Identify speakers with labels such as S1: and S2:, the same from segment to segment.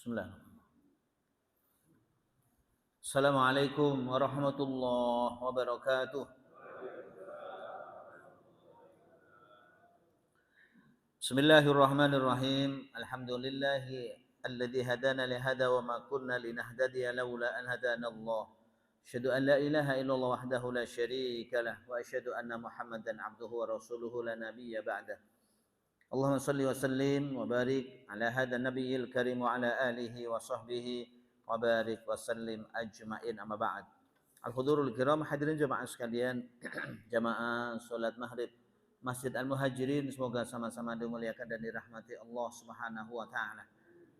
S1: Bismillah. Assalamualaikum warahmatullahi wabarakatuh. Bismillahirrahmanirrahim. Alhamdulillahi alladzi hadana li hada wa ma kunna linahtadiya laula an hadanallah. Asyhadu an la ilaha illallah wahdahu la syarika lah wa asyhadu anna Muhammadan abduhu wa rasuluhu la nabiyya ba'dah. Allahumma salli wa sallim wa barik ala hadha nabiyil karim wa ala alihi wa sahbihi wa barik wa sallim ajma'in amma ba'd. Al-hudurul kiram, hadirin jemaah sekalian, jamaah salat maghrib Masjid Al-Muhajirin, semoga sama-sama dimuliakan dan dirahmati Allah Subhanahu wa taala.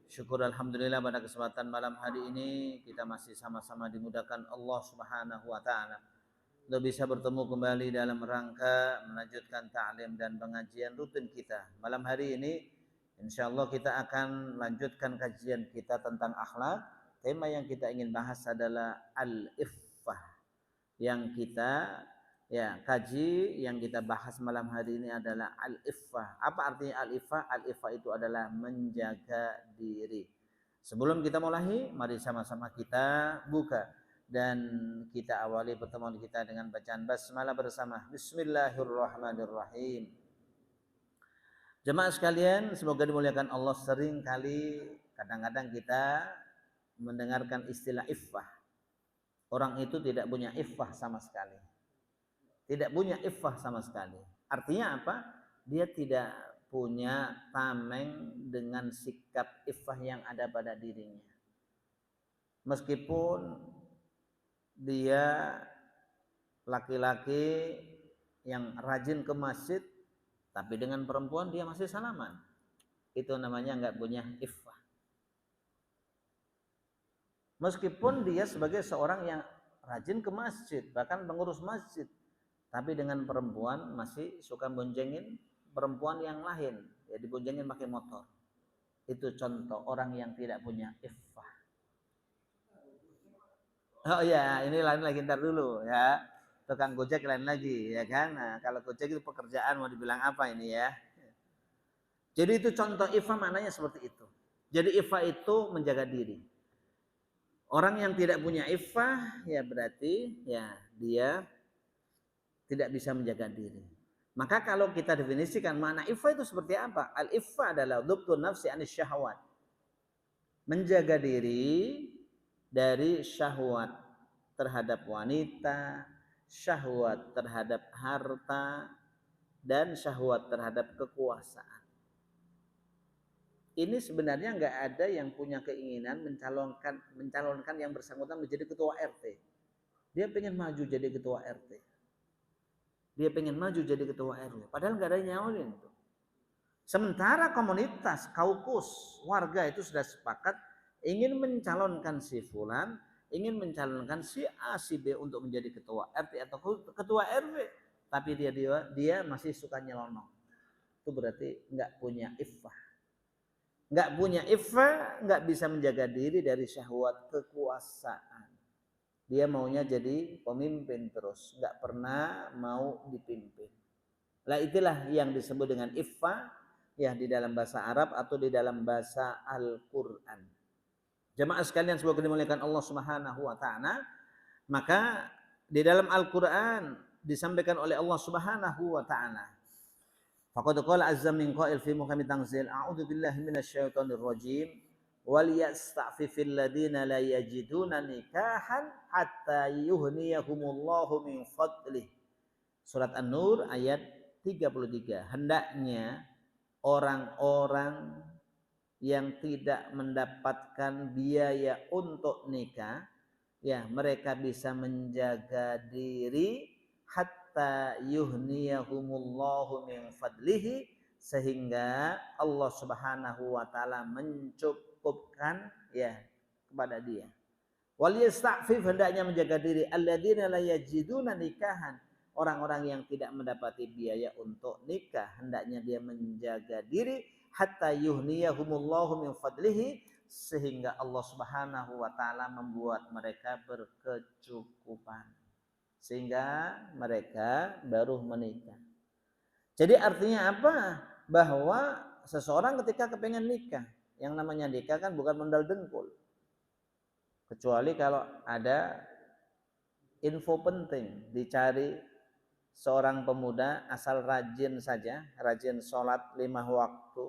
S1: Syukur alhamdulillah pada kesempatan malam hari ini kita masih sama-sama dimudahkan Allah Subhanahu wa taala untuk bisa bertemu kembali dalam rangka melanjutkan ta'lim dan pengajian rutin kita. Malam hari ini insyaallah kita akan lanjutkan kajian kita tentang akhlak. Tema yang kita ingin bahas adalah al-iffah. Yang kita kaji, yang kita bahas malam hari ini adalah al-iffah. Apa artinya al-iffah? Al-iffah itu adalah menjaga diri. Sebelum kita mulai, mari sama-sama kita buka dan kita awali pertemuan kita dengan bacaan basmalah bersama. Bismillahirrahmanirrahim. Jemaah sekalian, semoga dimuliakan Allah. Sering kali kadang-kadang kita mendengarkan istilah iffah. Orang itu tidak punya iffah sama sekali. Tidak punya iffah sama sekali. Artinya apa? Dia tidak punya tameng dengan sikap iffah yang ada pada dirinya. Meskipun dia laki-laki yang rajin ke masjid, tapi dengan perempuan dia masih salaman. Itu namanya nggak punya iffah. Meskipun dia sebagai seorang yang rajin ke masjid, bahkan pengurus masjid, tapi dengan perempuan masih suka boncengin perempuan yang lain, ya diboncengin pakai motor. Itu contoh orang yang tidak punya iffah. Oh ya, ini lain lagi, ntar dulu ya. Tukang gojek lain lagi, ya kan. Nah, kalau gojek itu pekerjaan, mau dibilang apa ini ya. Jadi itu contoh iffah, maknanya seperti itu. Jadi iffah itu menjaga diri. Orang yang tidak punya iffah, ya berarti ya dia tidak bisa menjaga diri. Maka kalau kita definisikan makna iffah itu seperti apa? Al-iffah adalah dhabtun nafsi anis syahwat. Menjaga diri dari syahwat terhadap wanita, syahwat terhadap harta, dan syahwat terhadap kekuasaan. Ini sebenarnya nggak ada yang punya keinginan mencalonkan yang bersangkutan menjadi ketua RT. Dia pengen maju jadi ketua RT. Dia pengen maju jadi ketua RW. Padahal nggak ada yang nyalonin itu. Sementara komunitas, kaukus, warga itu sudah sepakat ingin mencalonkan si fulan, ingin mencalonkan si A, si B untuk menjadi ketua RT atau ketua RW, tapi dia masih suka nyelonong. Itu berarti nggak punya iffah. Nggak punya iffah, nggak bisa menjaga diri dari syahwat kekuasaan. Dia maunya jadi pemimpin terus, nggak pernah mau dipimpin. Lah itulah yang disebut dengan iffah, ya di dalam bahasa Arab atau di dalam bahasa Al-Quran. Jemaah sekalian semoga dimuliakan Allah Subhanahu wa taala, maka di dalam Al-Quran disampaikan oleh Allah Subhanahu wa taala. Faqad qala azza min qail fi muhkami tanzil, a'udzu billahi minasyaitonir rajim, wal yasta'fifil ladina la yajiduna nikahan hatta yuhniyahumullahu min fadlih. Surat An-Nur ayat 33. Hendaknya orang-orang yang tidak mendapatkan biaya untuk nikah, ya mereka bisa menjaga diri hatta yuhniyahumullahu min fadlihi, sehingga Allah Subhanahu wa taala mencukupkan ya kepada dia. Wal yasta'fif, hendaknya menjaga diri alladzina la yajiduna nikahan, orang-orang yang tidak mendapati biaya untuk nikah, hendaknya dia menjaga diri hatta yuhniyahumullahu min fadlihi, sehingga Allah Subhanahu wa taala membuat mereka berkecukupan, sehingga mereka baru menikah. Jadi artinya apa? Bahwa seseorang ketika kepengen nikah, Yang namanya nikah kan bukan modal dengkul. Kecuali kalau ada info penting dicari seorang pemuda asal rajin saja, rajin sholat 5 waktu,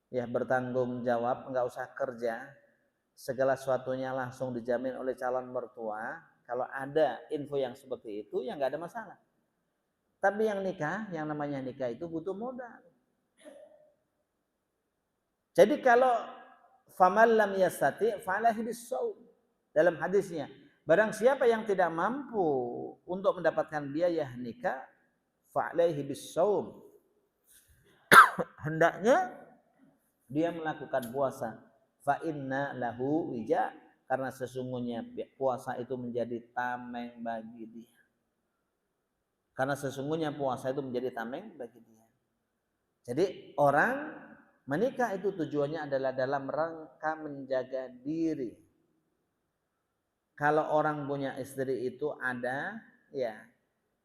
S1: ya bertanggung jawab, nggak usah kerja, segala sesuatunya langsung dijamin oleh calon mertua. Kalau ada info yang seperti itu, ya nggak ada masalah. Tapi yang nikah, yang namanya nikah itu butuh modal. Jadi kalau faman lam yastati fa'alaihi bis-shaum. Dalam hadisnya, barang siapa yang tidak mampu untuk mendapatkan biaya nikah, fa'alaihi bis-shaum. Hendaknya dia melakukan puasa. Fa inna lahu wija, karena sesungguhnya puasa itu menjadi tameng bagi dia. Karena sesungguhnya puasa itu menjadi tameng bagi dia. Jadi orang menikah itu tujuannya adalah dalam rangka menjaga diri. Kalau orang punya istri itu ada ya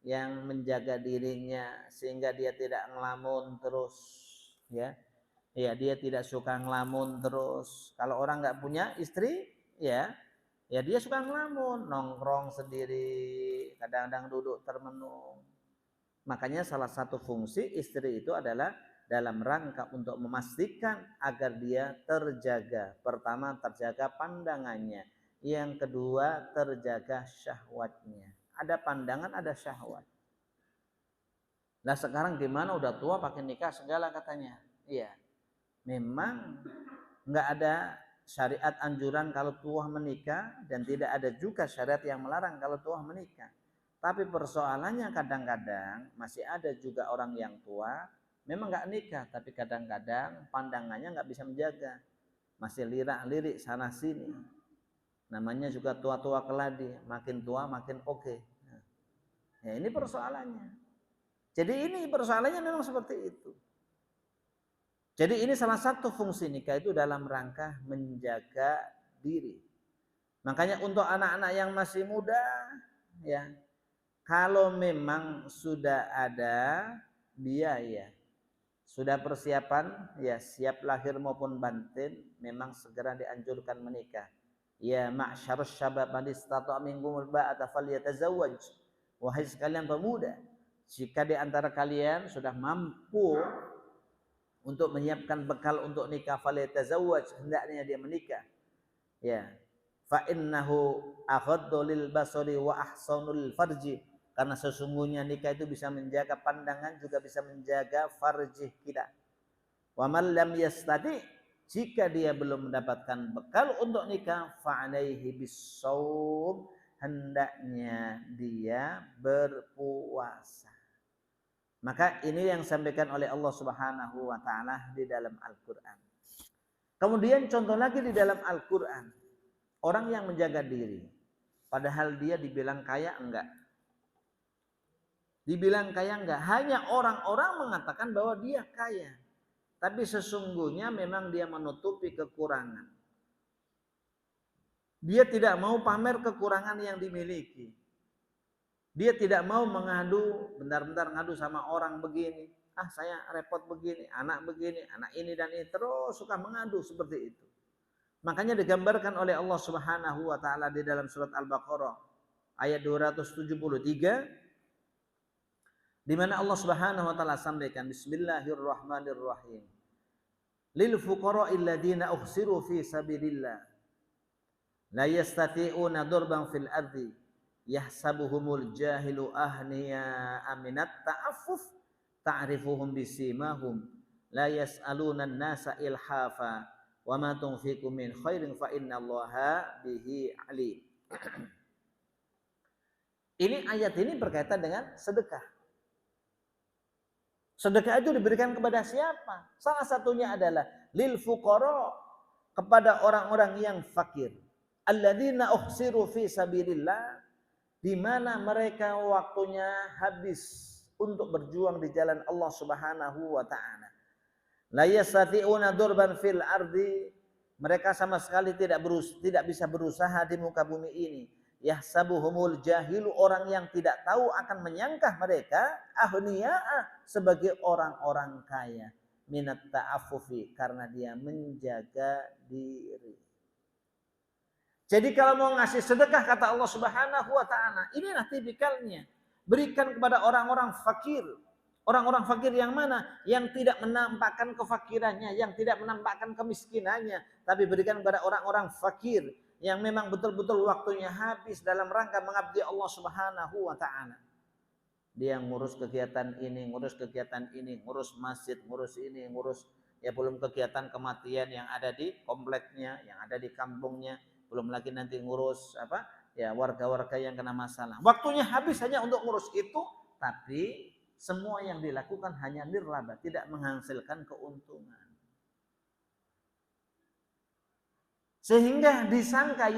S1: yang menjaga dirinya sehingga dia tidak ngelamun terus, ya. Ya, dia tidak suka ngelamun terus. Kalau orang nggak punya istri, ya dia suka ngelamun, nongkrong sendiri, kadang-kadang duduk termenung. Makanya salah satu fungsi istri itu adalah dalam rangka untuk memastikan agar dia terjaga. Pertama, terjaga pandangannya. Yang kedua, terjaga syahwatnya. Ada pandangan, ada syahwat. Nah sekarang gimana, udah tua pakai nikah segala katanya. Iya, memang nggak ada syariat anjuran kalau tua menikah, dan tidak ada juga syariat yang melarang kalau tua menikah. Tapi persoalannya kadang-kadang masih ada juga orang yang tua memang nggak nikah, tapi kadang-kadang pandangannya nggak bisa menjaga, masih lirak-lirik sana sini. Namanya juga tua-tua keladi, makin tua makin oke. Ya ini persoalannya. Jadi ini persoalannya memang seperti itu. Jadi ini salah satu fungsi nikah itu dalam rangka menjaga diri. Makanya untuk anak-anak yang masih muda, ya, kalau memang sudah ada biaya, sudah persiapan, ya siap lahir maupun batin, memang segera dianjurkan menikah. Ya ma'syarus syabab man istata'a minkumul ba'ata falyatazawwaj. Wahai sekalian pemuda, jika di antara kalian sudah mampu untuk menyiapkan bekal untuk nikah, falyatazawwaj, hendaknya dia menikah. Ya. Fa innahu aghaddu lil basari wa ahsanul farji, karena sesungguhnya nikah itu bisa menjaga pandangan, juga bisa menjaga farji kita. Wa man lam yastati, jika dia belum mendapatkan bekal untuk nikah, fa alaihi bis-shaum, hendaknya dia berpuasa. Maka ini yang disampaikan oleh Allah Subhanahu wa taala di dalam Al-Qur'an. Kemudian contoh lagi di dalam Al-Qur'an, orang yang menjaga diri padahal dia dibilang kaya enggak. Dibilang kaya enggak, hanya orang-orang mengatakan bahwa dia kaya, tapi sesungguhnya memang dia menutupi kekurangan. Dia tidak mau pamer kekurangan yang dimiliki. Dia tidak mau mengadu, bentar-bentar ngadu sama orang begini. Ah saya repot begini, anak ini dan ini, terus suka mengadu seperti itu. Makanya digambarkan oleh Allah Subhanahu wa taala di dalam surat Al-Baqarah ayat 273, di mana Allah Subhanahu wa taala sampaikan, bismillahirrahmanirrahim. Lil fuqara'il ladzina uhsiru fi sabilillah la yastati'una durban fil ardi yahsabuhumul jahilu ahniya aminat ta'affuf ta'rifuhum bisimahum la yas'aluna an-nasa ilhafa wa ma tunfiqu min khairin fa innallaha bihi alim. Ini ayat ini berkaitan dengan sedekah. Sedekah itu diberikan kepada siapa? Salah satunya adalah lil fuqara, kepada orang-orang yang fakir. Alladzina uhsiru fi sabilillah, di mana mereka waktunya habis untuk berjuang di jalan Allah Subhanahu wa taala. La yastati'una durban fil ardi, mereka sama sekali tidak bisa berusaha di muka bumi ini. Yahsabuhumul jahilu, orang yang tidak tahu akan menyangka mereka ahniya'a, sebagai orang-orang kaya. minat ta'affufi, karena dia menjaga diri. Jadi kalau mau ngasih sedekah, kata Allah Subhanahu wa taala, inilah tipikalnya. Berikan kepada orang-orang fakir. Orang-orang fakir yang mana? Yang tidak menampakkan kefakirannya, yang tidak menampakkan kemiskinannya, tapi berikan kepada orang-orang fakir yang memang betul-betul waktunya habis dalam rangka mengabdi Allah Subhanahu wa taala. Dia ngurus kegiatan ini, ngurus kegiatan ini, ngurus masjid, ngurus ini, ngurus, ya belum kegiatan kematian yang ada di kompleknya, yang ada di kampungnya, belum lagi nanti ngurus apa? Ya warga-warga yang kena masalah. Waktunya habis hanya untuk ngurus itu, tapi semua yang dilakukan hanya nirlaba, tidak menghasilkan keuntungan. Sehingga disangka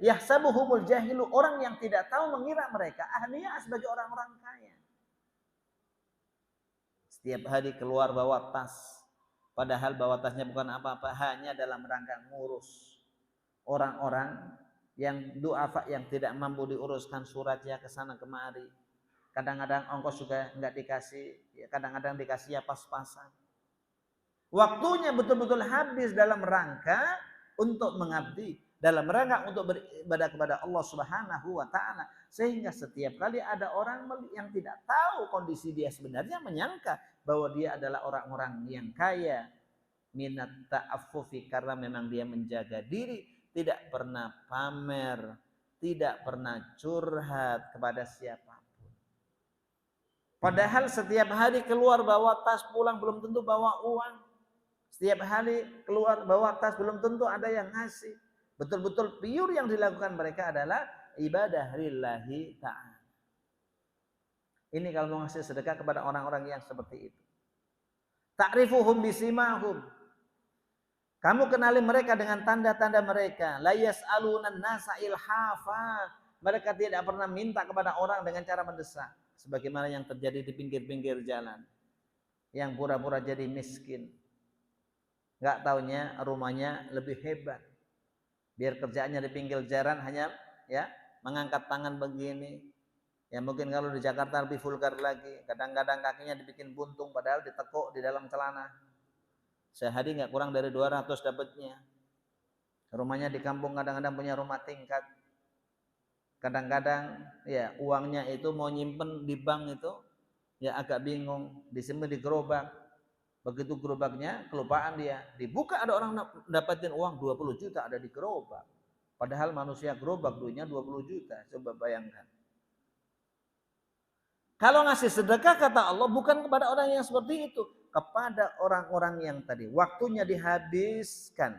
S1: yahsabuhumul jahilu, orang yang tidak tahu mengira mereka ahliya sebagai orang-orang kaya. Setiap hari keluar bawa tas, padahal bawa tasnya bukan apa-apa, hanya dalam rangka ngurus orang-orang yang duafa, yang tidak mampu diuruskan suratnya ke sana kemari. Kadang-kadang ongkos juga nggak dikasih, ya kadang-kadang dikasih ya pas-pasan. Waktunya betul-betul habis dalam rangka untuk mengabdi, dalam rangka untuk beribadah kepada Allah Subhanahu wa taala. Sehingga setiap kali ada orang yang tidak tahu kondisi dia sebenarnya, menyangka bahwa dia adalah orang-orang yang kaya, minat ta'affufi, karena memang dia menjaga diri, tidak pernah pamer, tidak pernah curhat kepada siapapun. Padahal setiap hari keluar bawa tas, pulang belum tentu bawa uang. Setiap hari keluar bawa tas, belum tentu ada yang ngasih. Betul-betul pure yang dilakukan mereka adalah ibadah lillahi ta'ala. Ini kalau mau ngasih sedekah kepada orang-orang yang seperti itu. Ta'rifuhum bisimahum. Kamu kenali mereka dengan tanda-tanda mereka. La yas'alunan nasa ilhafa. Mereka tidak pernah minta kepada orang dengan cara mendesak. Sebagaimana yang terjadi di pinggir-pinggir jalan. Yang pura-pura jadi miskin. Nggak taunya rumahnya lebih hebat. Biar kerjaannya di pinggir jalan hanya ya mengangkat tangan begini. Ya mungkin kalau di Jakarta lebih vulgar lagi. Kadang-kadang kakinya dibikin buntung padahal ditekuk di dalam celana. Sehari nggak kurang dari 200 dapatnya. Rumahnya di kampung kadang-kadang punya rumah tingkat. Kadang-kadang ya uangnya itu mau nyimpen di bank itu ya agak bingung, disimpan di gerobak. Begitu gerobaknya kelupaan dia, dibuka ada orang dapatin uang 20 juta ada di gerobak. Padahal manusia gerobak duitnya 20 juta. Coba bayangkan. Kalau ngasih sedekah kata Allah bukan kepada orang yang seperti itu, kepada orang-orang yang tadi waktunya dihabiskan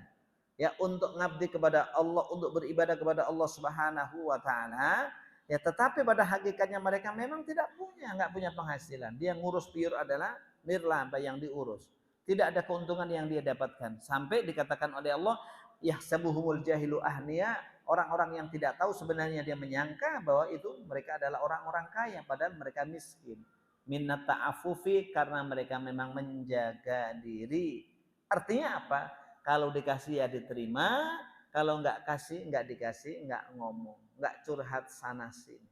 S1: ya untuk ngabdi kepada Allah, untuk beribadah kepada Allah Subhanahu wa taala, ya tetapi pada hakikatnya mereka memang tidak punya, nggak punya penghasilan. Dia ngurus pure adalah nirlaba yang diurus. Tidak ada keuntungan yang dia dapatkan. Sampai dikatakan oleh Allah, yahsabuhumul jahilu ahniya, orang-orang yang tidak tahu sebenarnya dia menyangka bahwa itu mereka adalah orang-orang kaya padahal mereka miskin. Minat ta'affufi, karena mereka memang menjaga diri. Artinya apa? Kalau dikasih ya diterima, kalau nggak kasih, nggak dikasih, nggak ngomong, nggak curhat sana sini.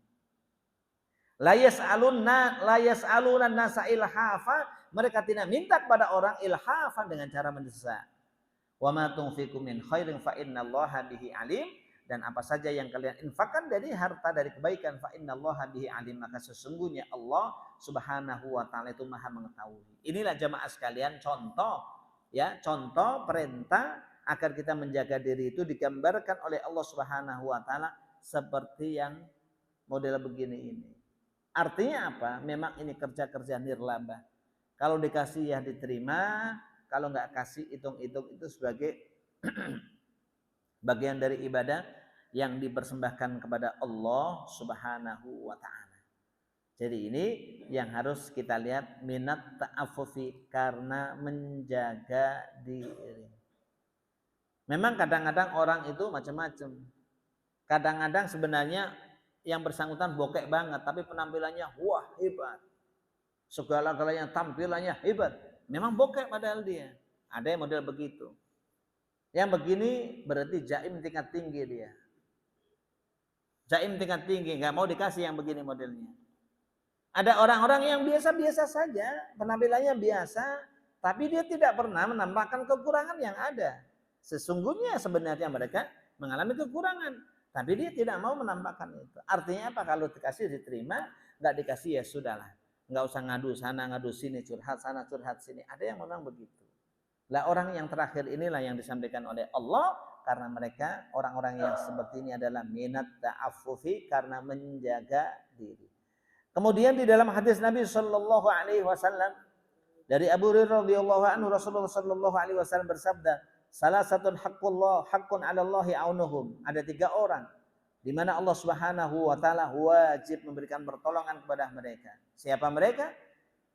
S1: La yas'aluna nasa ilhafa, mereka tidak minta kepada orang ilhafan dengan cara mendesak. Wa ma tunfiqu min khairin fa innallaha bihi alim, dan apa saja yang kalian infakkan dari harta dari kebaikan fa innallaha bihi alim, maka sesungguhnya Allah Subhanahu wa taala itu Maha mengetahui. Inilah jamaah sekalian contoh ya, contoh perintah agar kita menjaga diri itu digambarkan oleh Allah Subhanahu wa taala seperti yang model begini ini. Artinya apa? Memang ini kerja-kerja nirlaba. Kalau dikasih ya diterima, kalau nggak kasih hitung-hitung itu sebagai bagian dari ibadah yang dipersembahkan kepada Allah Subhanahu wa taala. Jadi ini yang harus kita lihat, minat ta'affufi, karena menjaga diri. Memang kadang-kadang orang itu macam-macam. Kadang-kadang sebenarnya yang bersangkutan bokek banget, tapi penampilannya wah hebat. Segala-galanya tampilannya hebat. Memang bokek padahal dia. Ada yang model begitu. Yang begini berarti jaim tingkat tinggi dia. Jaim tingkat tinggi, nggak mau dikasih yang begini modelnya. Ada orang-orang yang biasa-biasa saja, penampilannya biasa, tapi dia tidak pernah menampakkan kekurangan yang ada. Sesungguhnya sebenarnya mereka mengalami kekurangan, tapi dia tidak mau menampakkan itu. Artinya apa? Kalau dikasih diterima, nggak dikasih ya sudahlah. Nggak usah ngadu sana, ngadu sini, curhat sana, curhat sini. Ada yang memang begitu. Lah orang yang terakhir inilah yang disampaikan oleh Allah, karena mereka orang-orang yang seperti ini adalah minat ta'affufi, karena menjaga diri. Kemudian di dalam hadis Nabi Shallallahu Alaihi Wasallam dari Abu Hurairah radhiyallahu anhu, Rasulullah Shallallahu Alaihi Wasallam bersabda, salah satu hakun 'ala Allahi aunuhum. Ada 3 orang di mana Allah Subhanahu wa taala wajib memberikan pertolongan kepada mereka. Siapa mereka?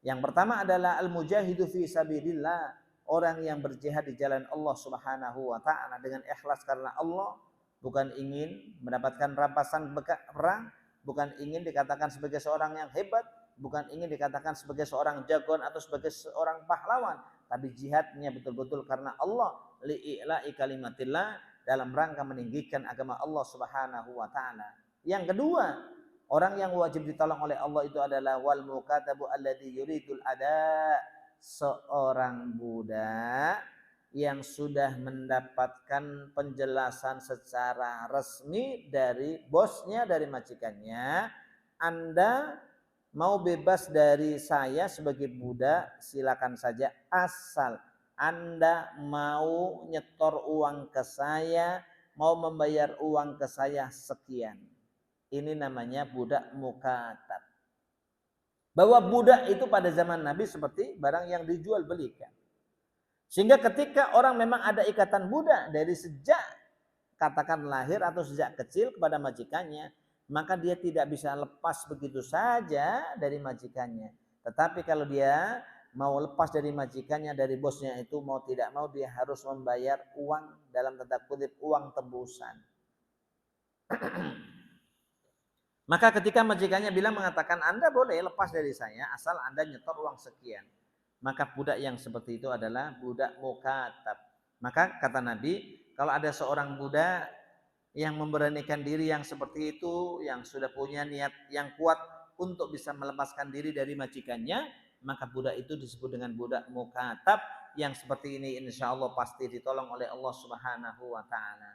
S1: Yang pertama adalah al-mujahidu fi sabilillah, orang yang berjihad di jalan Allah Subhanahu wa taala dengan ikhlas karena Allah, bukan ingin mendapatkan rampasan perang, bukan ingin dikatakan sebagai seorang yang hebat, bukan ingin dikatakan sebagai seorang jagoan atau sebagai seorang pahlawan, tapi jihadnya betul-betul karena Allah, li'ila'i kalimatillah, dalam rangka meninggikan agama Allah Subhanahu wa taala. Yang kedua, orang yang wajib ditolong oleh Allah itu adalah wal mukatabu alladzi yuridul ada, seorang budak yang sudah mendapatkan penjelasan secara resmi dari bosnya, dari majikannya, Anda mau bebas dari saya sebagai budak, silakan saja, asal Anda mau nyetor uang ke saya, mau membayar uang ke saya sekian. Ini namanya budak mukatab. Bahwa budak itu pada zaman Nabi seperti barang yang dijual belikan. Sehingga ketika orang memang ada ikatan budak dari sejak katakan lahir atau sejak kecil kepada majikannya, maka dia tidak bisa lepas begitu saja dari majikannya. Tetapi kalau dia mau lepas dari majikannya, dari bosnya itu, mau tidak mau dia harus membayar uang, dalam tanda kutip uang tebusan. Maka ketika majikannya mengatakan Anda boleh lepas dari saya asal Anda nyetor uang sekian, maka budak yang seperti itu adalah budak mukatab. Maka kata Nabi, kalau ada seorang budak yang memberanikan diri yang seperti itu, yang sudah punya niat yang kuat untuk bisa melepaskan diri dari majikannya, maka budak itu disebut dengan budak mukatab. Yang seperti ini insya Allah pasti ditolong oleh Allah Subhanahu wa ta'ala.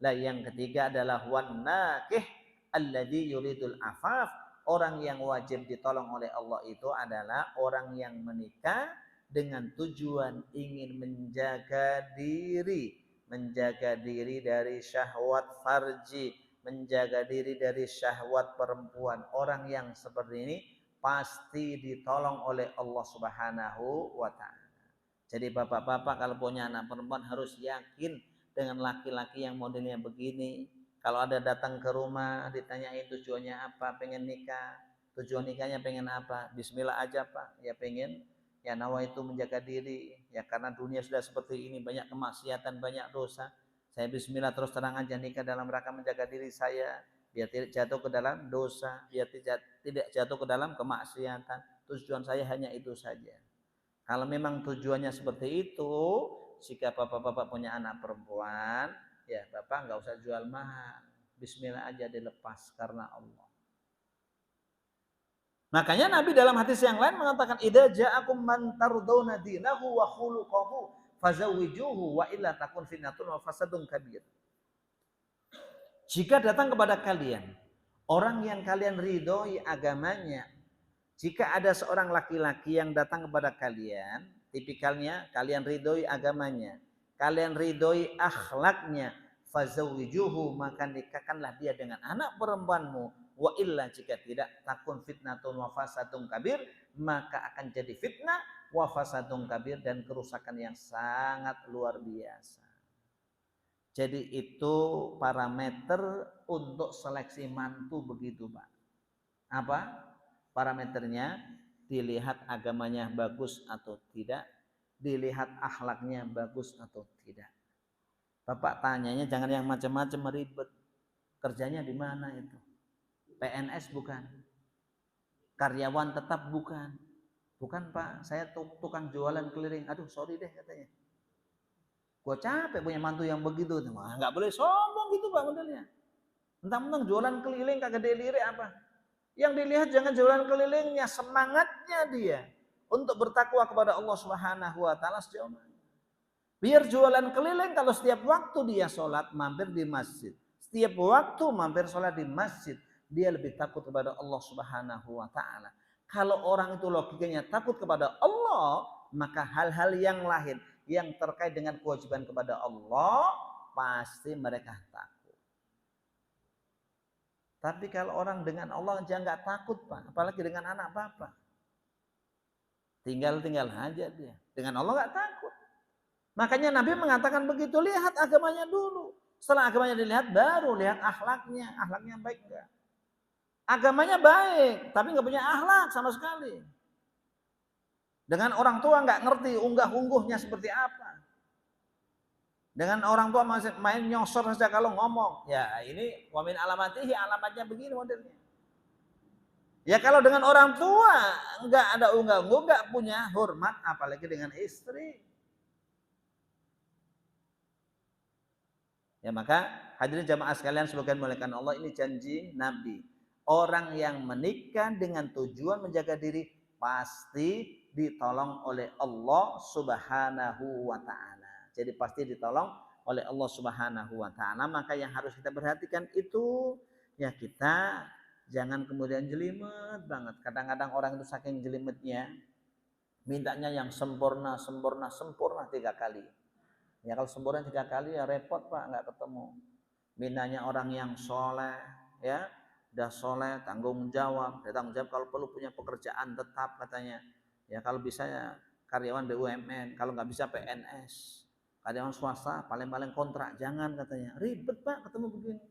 S1: Nah yang ketiga adalah wan nakih alladzi yuridul afaf. Orang yang wajib ditolong oleh Allah itu adalah orang yang menikah dengan tujuan ingin menjaga diri dari syahwat farji, menjaga diri dari syahwat perempuan. Orang yang seperti ini pasti ditolong oleh Allah Subhanahu wa ta'ala. Jadi bapak-bapak kalau punya anak perempuan harus yakin dengan laki-laki yang modelnya begini. Kalau ada datang ke rumah ditanyain tujuannya apa, pengen nikah, tujuan nikahnya pengen apa, bismillah aja Pak, ya pengen ya nawa itu menjaga diri, ya karena dunia sudah seperti ini, banyak kemaksiatan, banyak dosa, saya bismillah terus terang aja nikah dalam rangka menjaga diri saya, biar tidak jatuh ke dalam dosa, biar tidak jatuh ke dalam kemaksiatan. Tujuan saya hanya itu saja. Kalau memang tujuannya seperti itu, jika bapak-bapak punya anak perempuan, ya bapak nggak usah jual mahal, bismillah aja dilepas karena Allah. Makanya Nabi dalam hadis yang lain mengatakan idza ja'akum man tardawna dinahu wa khuluquhu fazawwijuhu wa illa takun fitnatun wa fasadun kabir. Jika datang kepada kalian orang yang kalian ridhoi agamanya, jika ada seorang laki-laki yang datang kepada kalian, tipikalnya kalian ridhoi agamanya, kalian ridhoi akhlaknya, fazawwijuhu, maka nikahkanlah dia dengan anak perempuanmu. Wa illa, jika tidak, takun fitnatun wa fasadun kabir, maka akan jadi fitnah wa fasadun kabir, dan kerusakan yang sangat luar biasa. Jadi itu parameter untuk seleksi mantu begitu Pak. Apa parameternya? Dilihat agamanya bagus atau tidak, dilihat akhlaknya bagus atau tidak. Bapak tanyanya jangan yang macam-macam ribet. Kerjanya di mana itu? PNS bukan, karyawan tetap bukan. Bukan Pak, saya tukang jualan keliling. Aduh sorry deh katanya, gue capek punya mantu yang begitu. Nggak boleh sombong gitu Pak modelnya. Mentang-mentang jualan keliling kagak dilirik apa. Yang dilihat jangan jualan kelilingnya, semangatnya dia untuk bertakwa kepada Allah Subhanahu wa taala sejauh mana. Biar jualan keliling kalau setiap waktu dia sholat mampir di masjid. Setiap waktu mampir sholat di masjid, dia lebih takut kepada Allah Subhanahu wa taala. Kalau orang itu logikanya takut kepada Allah, maka hal-hal yang lain yang terkait dengan kewajiban kepada Allah pasti mereka takut. Tapi kalau orang dengan Allah aja nggak takut, Pak, apalagi dengan anak bapak. Tinggal aja dia. Dengan Allah nggak takut. Makanya Nabi mengatakan begitu, lihat agamanya dulu. Setelah agamanya dilihat, baru lihat akhlaknya. Akhlaknya baik enggak? Agamanya baik, tapi nggak punya akhlak sama sekali. Dengan orang tua nggak ngerti unggah-ungguhnya seperti apa. Dengan orang tua masih main nyosor saja kalau ngomong. Ya ini wamin alamatihi, alamatnya begini modelnya. Ya kalau dengan orang tua nggak ada unggah-ungguh, nggak punya hormat, apalagi dengan istri. Ya maka hadirin jamaah sekalian sebagian muliakan Allah, ini janji Nabi. Orang yang menikah dengan tujuan menjaga diri pasti ditolong oleh Allah Subhanahu wa taala. Jadi pasti ditolong oleh Allah Subhanahu wa taala. Maka yang harus kita perhatikan itu ya kita jangan kemudian jelimet banget. Kadang-kadang orang itu saking jelimetnya mintanya yang sempurna 3 kali. Ya kalau sempurna 3 kali ya repot Pak, nggak ketemu. Mintanya orang yang soleh, ya udah soleh, tanggung jawab kalau perlu punya pekerjaan tetap katanya. Ya kalau bisa ya karyawan BUMN, kalau nggak bisa PNS, karyawan swasta paling-paling kontrak, jangan katanya. Ribet Pak ketemu begini.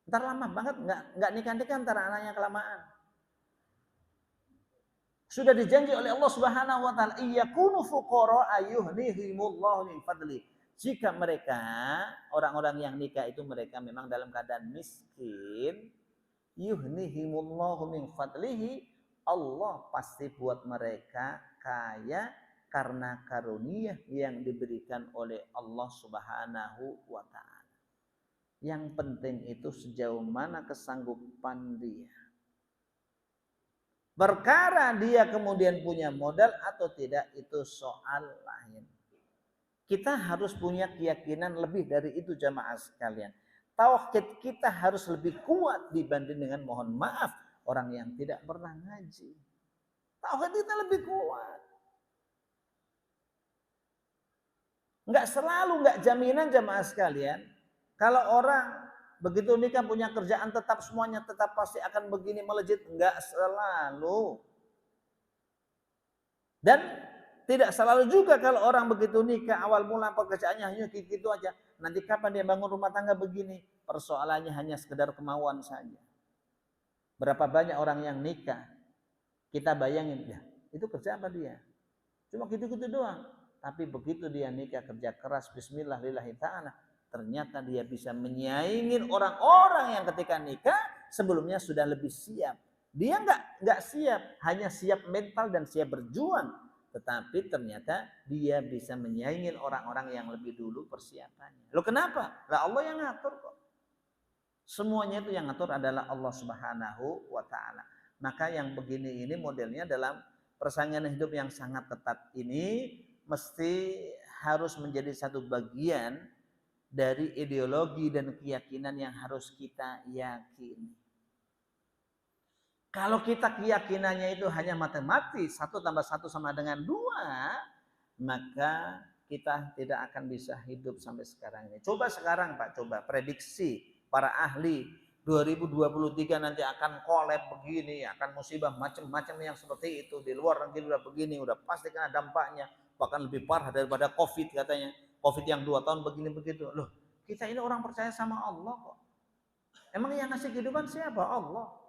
S1: Ntar lama banget nggak nikah ntar anaknya kelamaan. Sudah dijanji oleh Allah Subhanahu wa taala, iyakunu fuqara ayyuhnihimullahu min fadli. Jika mereka, orang-orang yang nikah itu mereka memang dalam keadaan miskin, yuhnihimullahu min fadlihi, Allah pasti buat mereka kaya karena karunia yang diberikan oleh Allah Subhanahu wa taala. Yang penting itu sejauh mana kesanggupan dia. Perkara dia kemudian punya modal atau tidak itu soal lain. Kita harus punya keyakinan lebih dari itu jamaah sekalian. Tauhid kita harus lebih kuat dibanding dengan mohon maaf orang yang tidak pernah ngaji. Tauhid kita lebih kuat. Enggak jaminan jamaah sekalian. Kalau orang begitu nikah punya kerjaan tetap semuanya tetap pasti akan begini melejit. Enggak selalu. Dan tidak selalu juga kalau orang begitu nikah awal mula pekerjaannya hanya gitu aja. Nanti kapan dia bangun rumah tangga begini? Persoalannya hanya sekedar kemauan saja. Berapa banyak orang yang nikah? Kita bayangin ya, itu kerja apa dia? Cuma gitu-gitu doang. Tapi begitu dia nikah kerja keras bismillah lillahi ta'ala, ternyata dia bisa menyaingin orang-orang yang ketika nikah sebelumnya sudah lebih siap. Dia enggak siap, hanya siap mental dan siap berjuang. Tetapi ternyata dia bisa menyaingin orang-orang yang lebih dulu persiapannya. Loh kenapa? Lah Allah yang ngatur kok. Semuanya itu yang ngatur adalah Allah Subhanahu wa taala. Maka yang begini ini modelnya dalam persaingan hidup yang sangat ketat ini mesti harus menjadi satu bagian dari ideologi dan keyakinan yang harus kita yakini. Kalau kita keyakinannya itu hanya matematis, 1 tambah 1 sama dengan 2, maka kita tidak akan bisa hidup sampai sekarang ini. Coba sekarang Pak, coba prediksi para ahli 2023 nanti akan kolab begini, akan musibah macam-macam yang seperti itu. Di luar negeri udah begini, udah pasti kena dampaknya. Bahkan lebih parah daripada COVID katanya. COVID yang 2 tahun begini begitu. Loh, kita ini orang percaya sama Allah kok. Emang yang ngasih kehidupan siapa? Allah.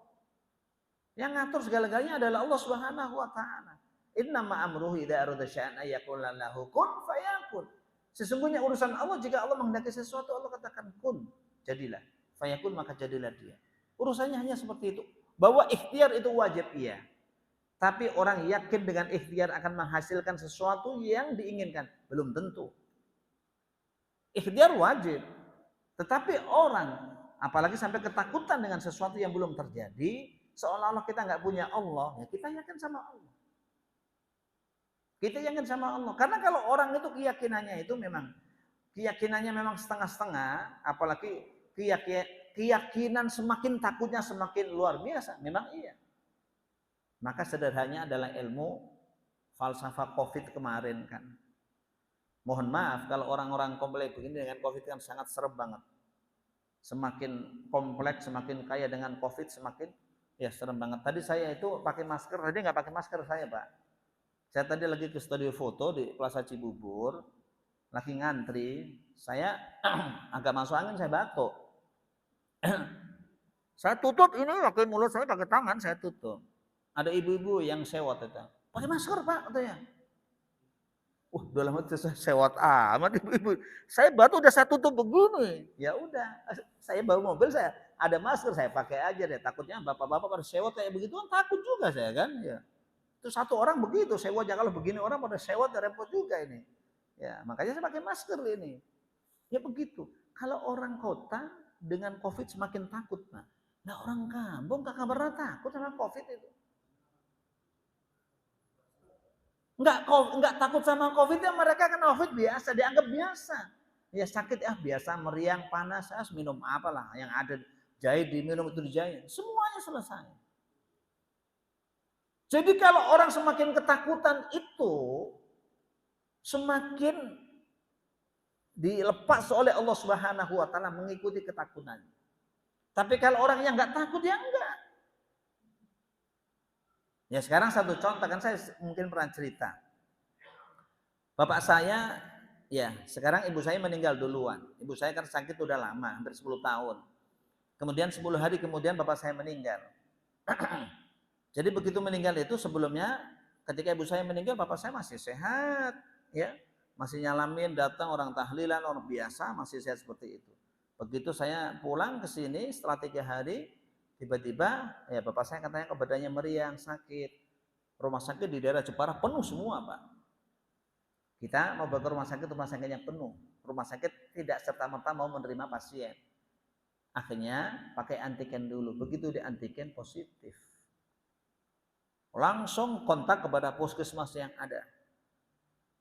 S1: Yang ngatur segala-galanya adalah Allah Subhanahu wa taala. Innama amruhu idza arada syai'an ayyaqula lahu kun fayakun. Sesungguhnya urusan Allah, jika Allah menghendaki sesuatu Allah katakan kun, jadilah. Fayakun, maka jadilah dia. Urusannya hanya seperti itu. Bahwa ikhtiar itu wajib iya. Tapi orang yakin dengan ikhtiar akan menghasilkan sesuatu yang diinginkan, belum tentu. Ikhtiar wajib. Tetapi orang apalagi sampai ketakutan dengan sesuatu yang belum terjadi, seolah-olah kita nggak punya Allah, ya kita yakin sama Allah. Kita yakin sama Allah. Karena kalau orang itu keyakinannya memang setengah-setengah, apalagi keyakinan semakin takutnya semakin luar biasa. Memang iya. Maka sederhananya adalah ilmu falsafah COVID kemarin kan. Mohon maaf kalau orang-orang kompleks begini dengan COVID kan sangat serem banget. Semakin kompleks, semakin kaya dengan COVID, semakin ya serem banget. Tadi saya itu pakai masker, tadi nggak pakai masker saya Pak. Saya tadi lagi ke studio foto di Plaza Cibubur, lagi ngantri, saya agak masuk angin, saya batuk. Saya tutup ini pakai mulut saya, pakai tangan saya tutup. Ada ibu-ibu yang sewot itu. Pakai masker Pak katanya. Udah lama saya sewot amat ibu-ibu. Saya batuk udah saya tutup begini. Ya udah, saya bawa mobil saya ada masker saya pakai aja deh. Takutnya bapak-bapak pada sewot kayak begitu kan takut juga saya kan. Ya. Itu satu orang begitu sewotnya kalau begini orang pada sewot ya repot juga ini. Ya makanya saya pakai masker ini. Ya begitu. Kalau orang kota dengan COVID semakin takut Pak. Nah orang kampung gak kabarnya takut sama COVID itu. Enggak takut sama COVID ya mereka kan COVID biasa, dianggap biasa. Ya sakit biasa, meriang, panas, minum apalah yang ada jahe diminum itu dijahe. Semuanya selesai. Jadi kalau orang semakin ketakutan itu semakin dilepas oleh Allah Subhanahu wa taala mengikuti ketakutan. Tapi kalau orang yang enggak takut ya enggak. Ya sekarang satu contoh kan saya mungkin pernah cerita. Bapak saya, ya sekarang ibu saya meninggal duluan. Ibu saya kan sakit udah lama, hampir 10 tahun. Kemudian 10 hari kemudian bapak saya meninggal. Jadi begitu meninggal itu sebelumnya, ketika ibu saya meninggal bapak saya masih sehat. Ya, masih nyalamin, datang orang tahlilan, orang biasa, masih sehat seperti itu. Begitu saya pulang ke sini setelah 3 hari, tiba-tiba ya bapak saya katanya badannya meriang, sakit. Rumah sakit di daerah Jepara penuh semua Pak. Kita mau ke rumah sakitnya penuh. Rumah sakit tidak serta-merta mau menerima pasien. Akhirnya pakai antigen dulu. Begitu di antigen positif. Langsung kontak kepada puskesmas yang ada.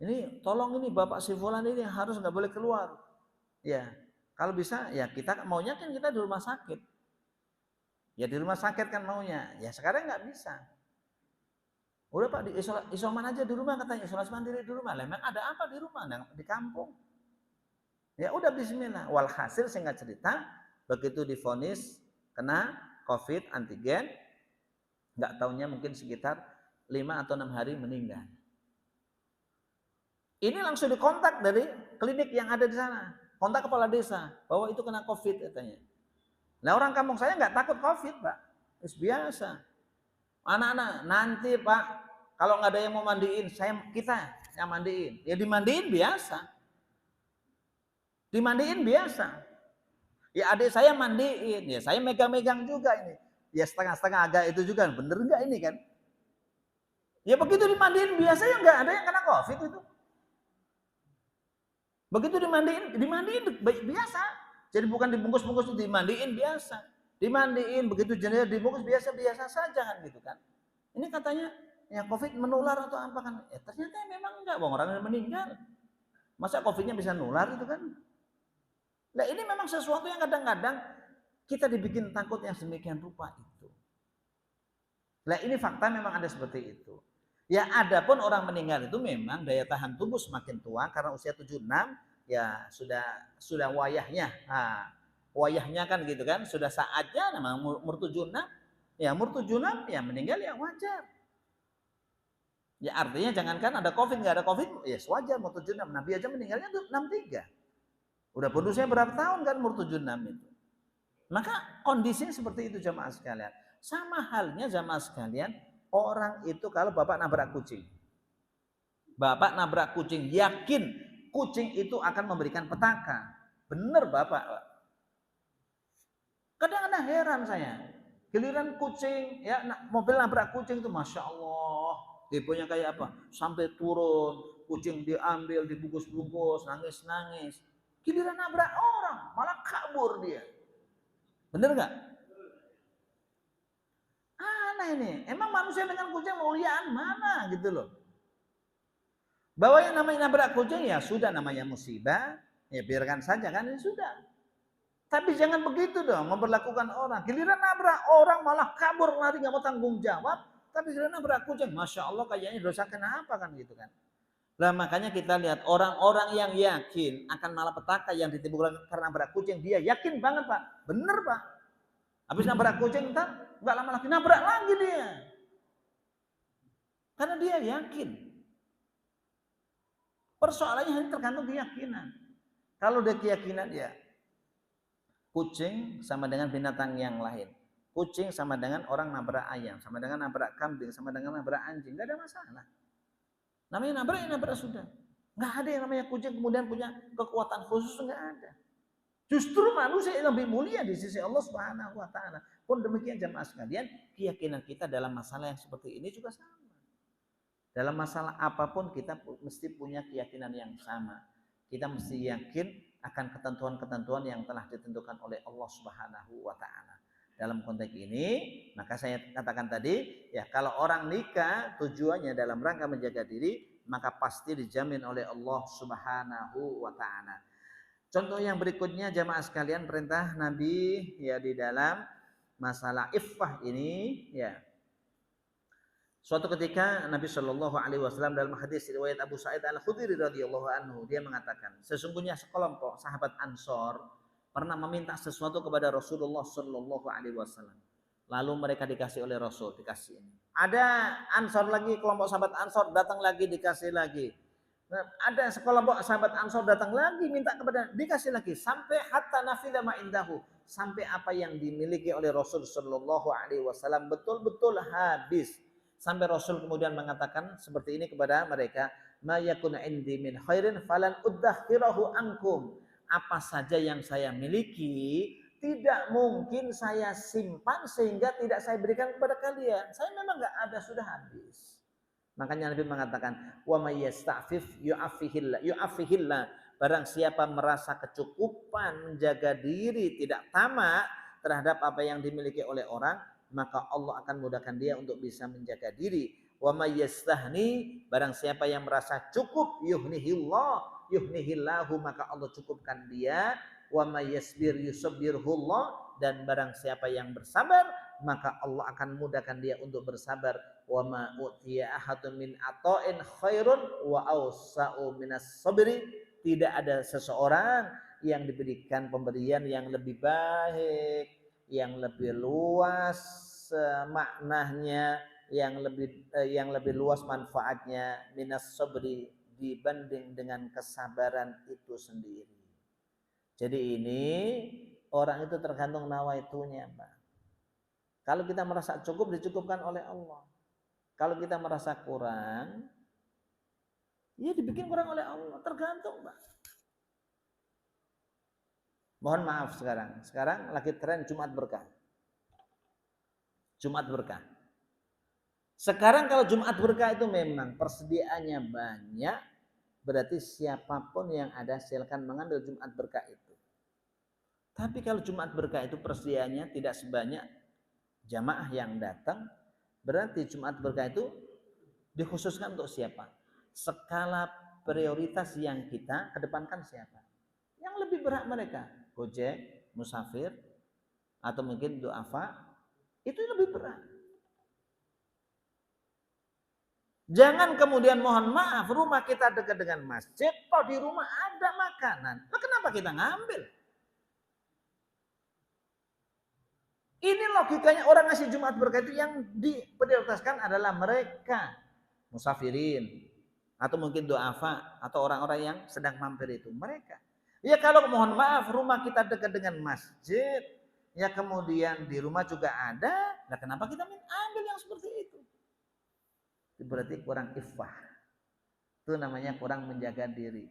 S1: Ini tolong ini Bapak si Fulan ini harus nggak boleh keluar. Ya, kalau bisa ya kita maunya kan kita di rumah sakit. Ya di rumah sakit kan maunya. Ya sekarang nggak bisa. Udah Pak, isoman aja di rumah katanya, isolasi mandiri di rumah. Memang ada apa di rumah? Di kampung. Ya udah bismillah. Walhasil singkat cerita, begitu divonis kena COVID antigen, nggak taunya mungkin sekitar 5 atau 6 hari meninggal. Ini langsung dikontak dari klinik yang ada di sana. Kontak kepala desa bahwa itu kena COVID katanya. Nah orang kampung saya nggak takut COVID Pak. Itu biasa. Anak-anak nanti Pak, kalau nggak ada yang mau mandiin, kita yang mandiin. Ya dimandiin biasa. Dimandiin biasa. Ya adik saya mandiin, ya saya megang-megang juga ini. Ya setengah-setengah agak itu juga, bener nggak ini kan? Ya begitu dimandiin biasa ya nggak ada yang kena COVID itu. Begitu dimandiin biasa. Jadi bukan dibungkus-bungkus, dimandiin biasa. Dimandiin begitu jenazah dibungkus biasa-biasa saja kan gitu kan. Ini katanya ya COVID menular atau apa kan? Ya ternyata memang enggak, orang yang meninggal. Masa COVID-nya bisa nular itu kan? Nah ini memang sesuatu yang kadang-kadang kita dibikin takut yang sedemikian rupa itu. Nah ini fakta memang ada seperti itu. Ya adapun orang meninggal itu memang daya tahan tubuh semakin tua karena usia 76 ya sudah wayahnya. Nah, wayahnya kan gitu kan, sudah saatnya memang umur 76. Ya umur 76 ya meninggal ya wajar. Ya artinya jangankan ada COVID, nggak ada COVID, ya wajar umur 76. Nabi aja meninggalnya 63. Udah bonusnya berapa tahun kan umur 76 itu. Maka kondisinya seperti itu jamaah sekalian. Sama halnya jamaah sekalian, orang itu kalau bapak nabrak kucing. Bapak nabrak kucing, yakin kucing itu akan memberikan petaka. Benar Bapak. Kadang-kadang heran saya. Giliran kucing, ya mobil nabrak kucing itu Masya Allah. Tipunya kayak apa? Sampai turun, kucing diambil, dibungkus-bungkus, nangis-nangis. Giliran nabrak orang, malah kabur dia. Bener nggak? Aneh ini. Emang manusia dengan kucing muliaan mana gitu loh. Bahwa yang namanya nabrak kucing ya sudah namanya musibah, ya biarkan saja kan ya sudah. Tapi jangan begitu dong memperlakukan orang. Giliran nabrak orang malah kabur lari nggak mau tanggung jawab. Tapi giliran nabrak kucing, masya Allah kayaknya dosa kenapa kan gitu kan. Lah makanya kita lihat orang-orang yang yakin akan malapetaka yang ditimbulkan karena nabrak kucing, dia yakin banget Pak, bener Pak. Habis nabrak kucing ntar nggak lama lagi nabrak lagi dia, karena dia yakin. Persoalannya hanya tergantung keyakinan. Kalau dia keyakinan ya kucing sama dengan binatang yang lain. Kucing sama dengan orang nabrak ayam, sama dengan nabrak kambing, sama dengan nabrak anjing, nggak ada masalah. Namanya nabrak ya nabrak sudah. Nggak ada yang namanya kucing kemudian punya kekuatan khusus, nggak ada. Justru manusia yang lebih mulia di sisi Allah Subhanahu wa taala. Pun demikian jamaah sekalian, keyakinan kita dalam masalah yang seperti ini juga sama. Dalam masalah apapun kita mesti punya keyakinan yang sama. Kita mesti yakin akan ketentuan-ketentuan yang telah ditentukan oleh Allah Subhanahu wa taala. Dalam konteks ini, maka saya katakan tadi, ya kalau orang nikah tujuannya dalam rangka menjaga diri, maka pasti dijamin oleh Allah Subhanahu wa taala. Contoh yang berikutnya jamaah sekalian, perintah Nabi ya di dalam masalah iffah ini ya. Suatu ketika Nabi Shallallahu Alaihi Wasallam dalam hadis riwayat Abu Sa'id Al Khudri radhiyallahu anhu, dia mengatakan, sesungguhnya sekelompok sahabat Ansor pernah meminta sesuatu kepada Rasulullah Shallallahu Alaihi Wasallam. Lalu mereka dikasih oleh Rasul, dikasih ini. Ada Ansor lagi, kelompok sahabat Ansor datang lagi, dikasih lagi. Nah, ada sekelompok sahabat Ansor datang lagi, minta kepada, dikasih lagi. Sampai hatta nafida ma indahu, sampai apa yang dimiliki oleh Rasul Shallallahu Alaihi Wasallam betul-betul habis. Sampai Rasul kemudian mengatakan seperti ini kepada mereka, ma yakun indi min khairin falan uddakhirahu ankum. Apa saja yang saya miliki tidak mungkin saya simpan sehingga tidak saya berikan kepada kalian. Saya memang enggak ada, sudah habis. Makanya Nabi mengatakan, wa may yasta'fif yu'affihillah. Barang siapa merasa kecukupan, menjaga diri, tidak tamak terhadap apa yang dimiliki oleh orang, maka Allah akan mudahkan dia untuk bisa menjaga diri. Wa may yastahni, barang siapa yang merasa cukup, yuhnihillahu, maka Allah cukupkan dia. Wa may yasbir yusabbirhullah, dan barang siapa yang bersabar, maka Allah akan mudahkan dia untuk bersabar. Wa ma utiya ahadun min ata'in khairun wa awsa'u minas sabri. Tidak ada seseorang yang diberikan pemberian yang lebih baik, yang lebih luas maknanya, yang lebih luas manfaatnya minas sabri, dibanding dengan kesabaran itu sendiri. Jadi ini orang itu tergantung nawaitunya, Pak. Kalau kita merasa cukup, dicukupkan oleh Allah. Kalau kita merasa kurang, ya dibikin kurang oleh Allah, tergantung, Pak. Mohon maaf sekarang lagi tren Jumat berkah. Jumat berkah. Sekarang kalau Jumat berkah itu memang persediaannya banyak, berarti siapapun yang ada silakan mengambil Jumat berkah itu. Tapi kalau Jumat berkah itu persediaannya tidak sebanyak jamaah yang datang, berarti Jumat berkah itu dikhususkan untuk siapa? Skala prioritas yang kita kedepankan siapa? Yang lebih berhak mereka. Gojek, musafir, atau mungkin duafa, itu lebih berat. Jangan kemudian mohon maaf, rumah kita dekat dengan masjid, kalau di rumah ada makanan, nah kenapa kita ngambil? Ini logikanya orang ngasih Jumat berkah itu yang diprioritaskan adalah mereka musafirin, atau mungkin duafa, atau orang-orang yang sedang mampir itu, mereka. Ya kalau mohon maaf rumah kita dekat dengan masjid, ya kemudian di rumah juga ada, nah kenapa kita ambil yang seperti itu? Itu berarti kurang iffah. Itu namanya kurang menjaga diri.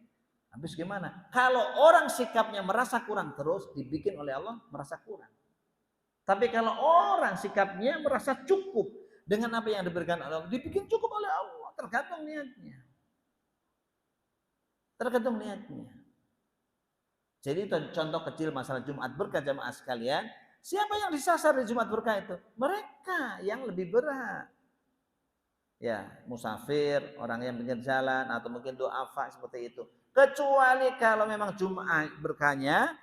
S1: Habis gimana? Kalau orang sikapnya merasa kurang terus, dibikin oleh Allah merasa kurang. Tapi kalau orang sikapnya merasa cukup dengan apa yang diberikan Allah, dibikin cukup oleh Allah, tergantung niatnya. Tergantung niatnya. Jadi contoh kecil masalah Jumat berkah jamaah sekalian. Siapa yang disasar di Jumat berkah itu? Mereka yang lebih berat. ya musafir, orang yang pinggir jalan, atau mungkin duafa seperti itu. Kecuali kalau memang Jumat berkahnya,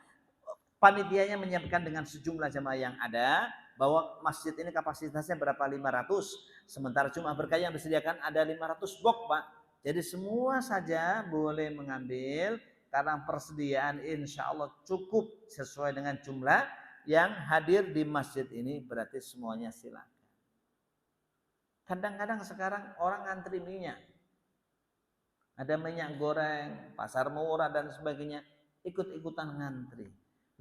S1: panitianya menyiapkan dengan sejumlah jamaah yang ada, bahwa masjid ini kapasitasnya berapa, 500, sementara Jumat berkah yang disediakan ada 500 box, Pak. Jadi semua saja boleh mengambil karena persediaan insya Allah cukup sesuai dengan jumlah yang hadir di masjid ini, berarti semuanya silakan. Kadang-kadang sekarang orang ngantri minyak, ada minyak goreng, pasar murah dan sebagainya, ikut-ikutan ngantri.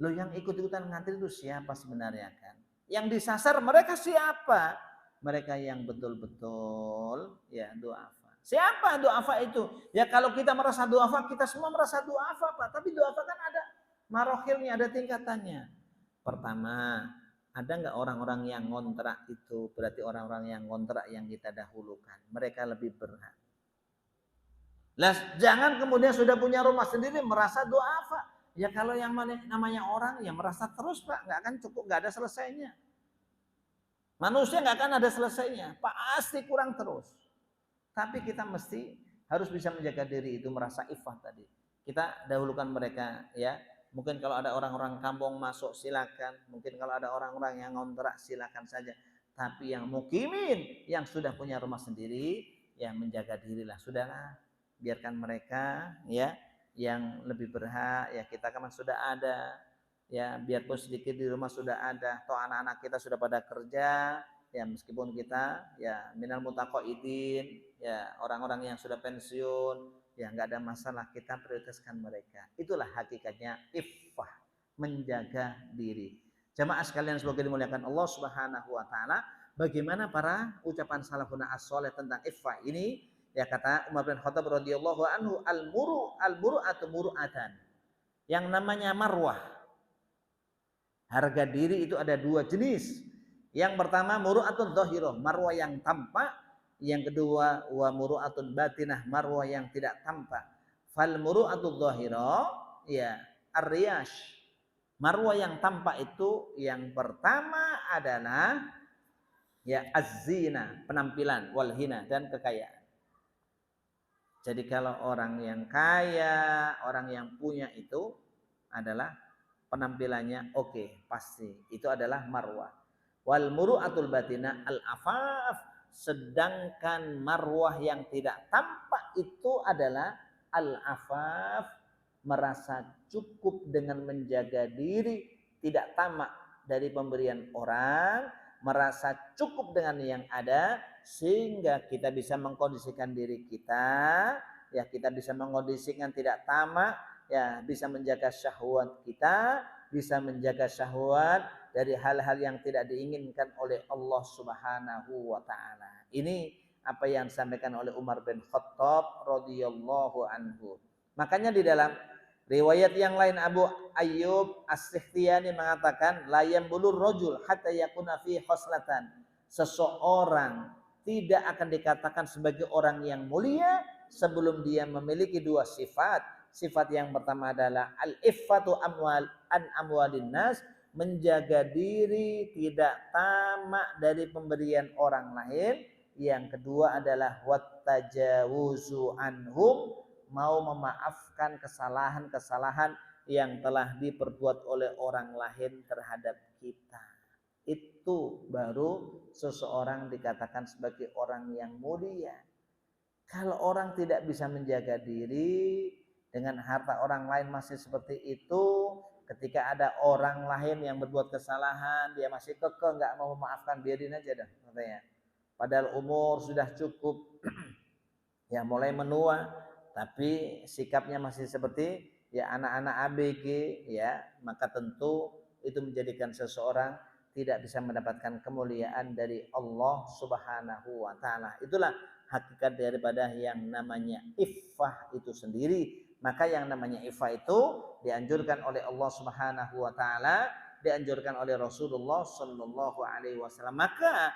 S1: Loh, yang ikut-ikutan ngantri itu siapa sebenarnya kan? Yang disasar mereka siapa? Mereka yang betul-betul ya duafa. Siapa duafa itu? Ya kalau kita merasa duafa, kita semua merasa duafa, Pak. Tapi duafa kan ada marohilnya, ada tingkatannya. Pertama, ada nggak orang-orang yang ngontrak itu? Berarti orang-orang yang ngontrak yang kita dahulukan. Mereka lebih berhak. Lah, jangan kemudian sudah punya rumah sendiri merasa duafa. Ya kalau yang namanya orang ya merasa terus, Pak, nggak akan cukup, nggak ada selesainya. Manusia nggak akan ada selesainya, pasti kurang terus. Tapi kita mesti harus bisa menjaga diri itu, merasa iffah tadi. Kita dahulukan mereka ya. Mungkin kalau ada orang-orang kampung masuk silakan, mungkin kalau ada orang-orang yang ngontrak silakan saja. Tapi yang mukimin, yang sudah punya rumah sendiri, ya menjaga dirilah, sudahlah. Biarkan mereka ya yang lebih berhak, ya kita kan sudah ada, ya biarpun sedikit di rumah sudah ada, toh anak-anak kita sudah pada kerja, ya meskipun kita ya minal mutaqaidin, ya orang-orang yang sudah pensiun, ya nggak ada masalah, kita prioritaskan mereka. Itulah hakikatnya iffah, menjaga diri. Jamaah sekalian semoga dimuliakan Allah Subhanahu wa taala. Bagaimana para ucapan salafun as-saleh tentang iffah ini? Ya kata Umar bin Khattab radhiyallahu anhu, al-muru'atu muru'atan. Yang namanya marwah, harga diri itu ada dua jenis. Yang pertama muru'atun dhahirah, marwah yang tampak. Yang kedua wa muru'atun batinah, marwah yang tidak tampak. Fal muru'atun dhahirah ya ar-riyash. Marwah yang tampak itu yang pertama adalah ya az-zina, penampilan, wal hina, dan kekayaan. Jadi kalau orang yang kaya, orang yang punya itu adalah penampilannya oke, pasti. Itu adalah marwah. Wal muru'atul batina al-afaf. Sedangkan marwah yang tidak tampak itu adalah al-afaf. Merasa cukup dengan menjaga diri, tidak tamak dari pemberian orang, merasa cukup dengan yang ada, sehingga kita bisa mengkondisikan diri kita, ya kita bisa mengkondisikan tidak tamak, ya bisa menjaga syahwat kita, bisa menjaga syahwat dari hal-hal yang tidak diinginkan oleh Allah Subhanahu wa taala. Ini apa yang disampaikan oleh Umar bin Khattab radhiyallahu anhu. Makanya di dalam riwayat yang lain Abu Ayyub As-Sikhtiyani mengatakan la yambulur rajul hatta yakuna fi khoslatan. Seseorang tidak akan dikatakan sebagai orang yang mulia sebelum dia memiliki dua sifat. Sifat yang pertama adalah al-iffatu an amwalin nas, menjaga diri tidak tamak dari pemberian orang lain. Yang kedua adalah wattajawuzu anhum, mau memaafkan kesalahan-kesalahan yang telah diperbuat oleh orang lain terhadap kita. Itu baru seseorang dikatakan sebagai orang yang mulia. Kalau orang tidak bisa menjaga diri, dengan harta orang lain masih seperti itu, ketika ada orang lain yang berbuat kesalahan, dia masih kekeh nggak mau memaafkan, biarin aja dah katanya. Padahal umur sudah cukup, ya mulai menua, tapi sikapnya masih seperti ya anak-anak ABG, ya maka tentu itu menjadikan seseorang tidak bisa mendapatkan kemuliaan dari Allah Subhanahu wa taala. Itulah hakikat daripada yang namanya iffah itu sendiri. Maka yang namanya iffah itu dianjurkan oleh Allah Subhanahu wa taala, dianjurkan oleh Rasulullah sallallahu alaihi wasallam. Maka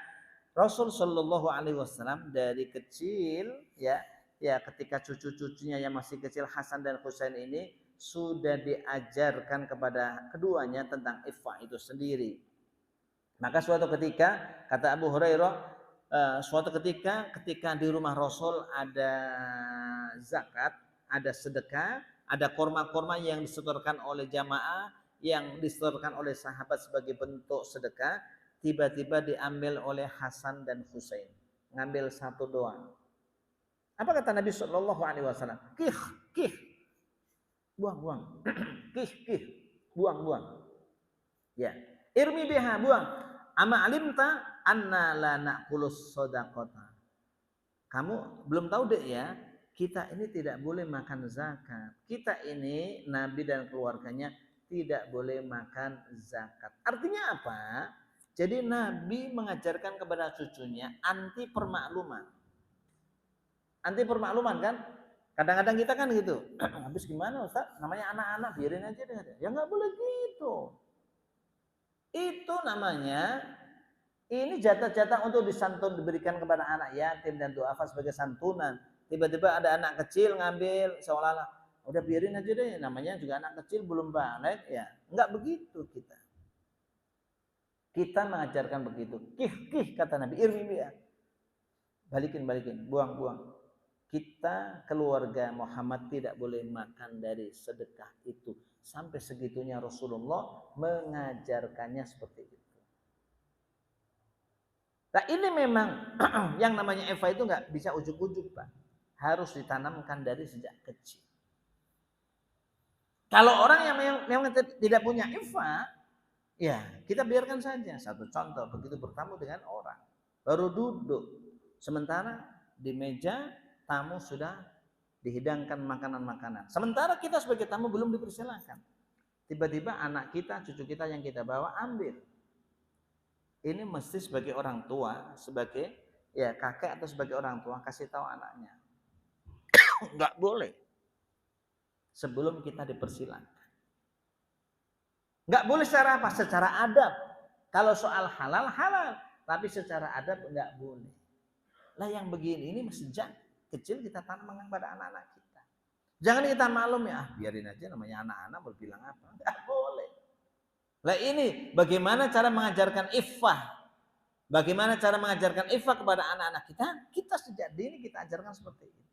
S1: Rasul sallallahu alaihi wasallam dari kecil ya ketika cucu-cucunya yang masih kecil Hasan dan Husain ini sudah diajarkan kepada keduanya tentang iffah itu sendiri. Maka suatu ketika kata Abu Hurairah, suatu ketika di rumah Rasul ada zakat, ada sedekah, ada korma-korma yang disetorkan oleh jamaah, yang disetorkan oleh sahabat sebagai bentuk sedekah, tiba-tiba diambil oleh Hasan dan Husain. Ngambil satu doang. Apa kata Nabi Shallallahu Alaihi Wasallam? Kih, kih, buang, buang, kih, kih, buang, buang. Ya, irmi biha, buang. Ama alimta anna la na'kulus sodakota. Kamu belum tahu deh ya, kita ini tidak boleh makan zakat. Kita ini Nabi dan keluarganya tidak boleh makan zakat. Artinya apa? Jadi Nabi mengajarkan kepada cucunya anti permakluman. Anti permakluman kan? Kadang-kadang kita kan gitu. Habis gimana Ustaz? Namanya anak-anak biarin aja deh. Ya nggak boleh gitu. Itu namanya ini jatah-jatah untuk disantun, diberikan kepada anak yatim dan duafa sebagai santunan. Tiba-tiba ada anak kecil ngambil seolah-olah udah biarin aja deh, namanya juga anak kecil belum balik ya. Enggak begitu kita. Kita mengajarkan begitu. Kih kih kata Nabi, irmi ya. Balikin, buang, buang. Kita keluarga Muhammad tidak boleh makan dari sedekah itu. Sampai segitunya Rasulullah mengajarkannya seperti itu. Nah ini memang yang namanya Eva itu nggak bisa ujuk-ujuk Pak. Harus ditanamkan dari sejak kecil. Kalau orang yang memang tidak punya Eva, ya kita biarkan saja. Satu contoh, begitu bertamu dengan orang, baru duduk. Sementara di meja tamu sudah dihidangkan makanan-makanan. Sementara kita sebagai tamu belum dipersilakan. Tiba-tiba anak kita, cucu kita yang kita bawa ambil. Ini mesti sebagai orang tua, sebagai ya kakek atau sebagai orang tua kasih tahu anaknya. Enggak boleh. Sebelum kita dipersilakan. Enggak boleh secara apa? Secara adab. Kalau soal halal, halal. Tapi secara adab enggak boleh. Lah yang begini ini sejak kecil kita tanamkan pada anak-anak kita. Jangan kita maklum ya, biarin aja namanya anak-anak berbilang apa. Enggak boleh. Lah ini bagaimana cara mengajarkan iffah? Bagaimana cara mengajarkan iffah kepada anak-anak kita? Kita sejak dini kita ajarkan seperti itu.